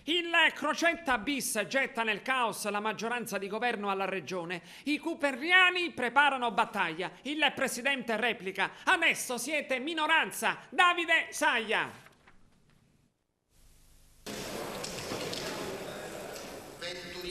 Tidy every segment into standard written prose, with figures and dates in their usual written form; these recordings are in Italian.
Il Crocetta bis getta nel caos la maggioranza di governo alla regione. I cooperliani preparano battaglia. Il presidente replica: adesso siete minoranza. Davide Saia.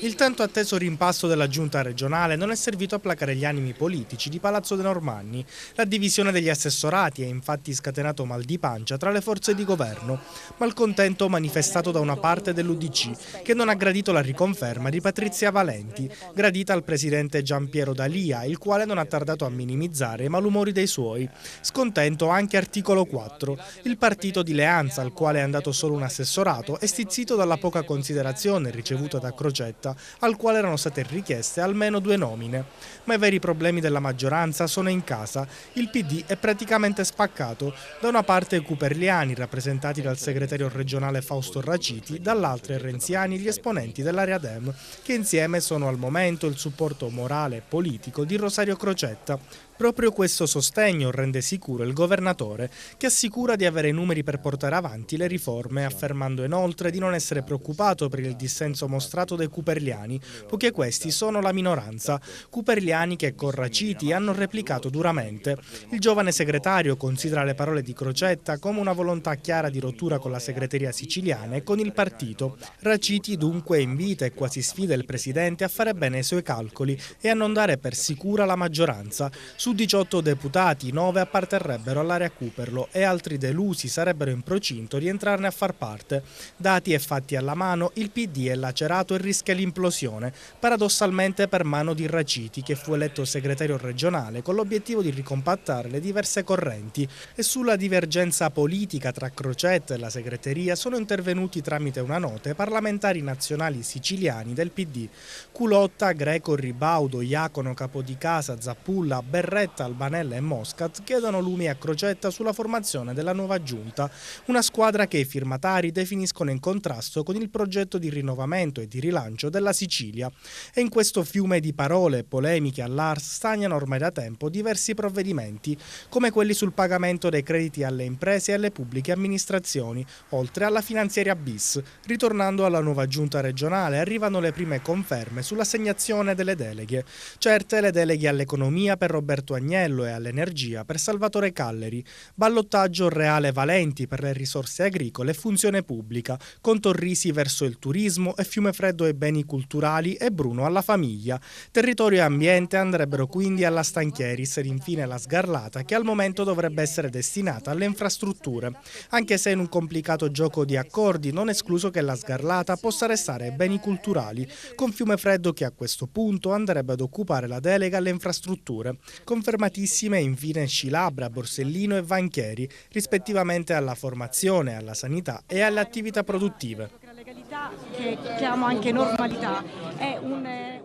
Il tanto atteso rimpasto della giunta regionale non è servito a placare gli animi politici di Palazzo de Normanni. La divisione degli assessorati ha infatti scatenato mal di pancia tra le forze di governo, malcontento manifestato da una parte dell'UDC che non ha gradito la riconferma di Patrizia Valenti, gradita al presidente Gianpiero D'Alia, il quale non ha tardato a minimizzare i malumori dei suoi. Scontento anche Articolo 4. Il partito di Leanza, al quale è andato solo un assessorato, è stizzito dalla poca considerazione ricevuta da Crocetta, al quale erano state richieste almeno 2 nomine. Ma i veri problemi della maggioranza sono in casa. Il PD è praticamente spaccato. Da una parte i cooperliani, rappresentati dal segretario regionale Fausto Raciti, dall'altra i renziani, gli esponenti dell'area Dem, che insieme sono al momento il supporto morale e politico di Rosario Crocetta. Proprio questo sostegno rende sicuro il governatore, che assicura di avere i numeri per portare avanti le riforme, affermando inoltre di non essere preoccupato per il dissenso mostrato dai cooperliani, poiché questi sono la minoranza. Cooperliani che con Raciti hanno replicato duramente. Il giovane segretario considera le parole di Crocetta come una volontà chiara di rottura con la segreteria siciliana e con il partito. Raciti dunque invita e quasi sfida il presidente a fare bene i suoi calcoli e a non dare per sicura la maggioranza. Su 18 deputati, 9 apparterrebbero all'area Cuperlo e altri delusi sarebbero in procinto di entrarne a far parte. Dati e fatti alla mano, il PD è lacerato e rischia l'implosione, paradossalmente per mano di Raciti, che fu eletto segretario regionale con l'obiettivo di ricompattare le diverse correnti. E sulla divergenza politica tra Crocetta e la segreteria sono intervenuti tramite una nota i parlamentari nazionali siciliani del PD. Culotta, Greco, Ribaudo, Iacono, Capodicasa, Zappulla, Berretta, Albanella e Moscat chiedono lumi a Crocetta sulla formazione della nuova giunta, una squadra che i firmatari definiscono in contrasto con il progetto di rinnovamento e di rilancio della Sicilia. E in questo fiume di parole e polemiche all'Ars stagnano ormai da tempo diversi provvedimenti, come quelli sul pagamento dei crediti alle imprese e alle pubbliche amministrazioni, oltre alla finanziaria bis. Ritornando alla nuova giunta regionale, arrivano le prime conferme sull'assegnazione delle deleghe. Certe le deleghe all'economia per Roberto Agnello e all'energia per Salvatore Calleri, ballottaggio Reale Valenti per le risorse agricole e funzione pubblica, con Torrisi verso il turismo e Fiumefreddo ai beni culturali e Bruno alla famiglia. Territorio e ambiente andrebbero quindi alla Stanchieris ed infine la Sgarlata, che al momento dovrebbe essere destinata alle infrastrutture. Anche se in un complicato gioco di accordi non è escluso che la Sgarlata possa restare ai beni culturali, con Fiumefreddo che a questo punto andrebbe ad occupare la delega alle infrastrutture. Confermatissime infine Scilabra, Borsellino e Vanchieri, rispettivamente alla formazione, alla sanità e alle attività produttive. La legalità, che chiamo anche normalità, è un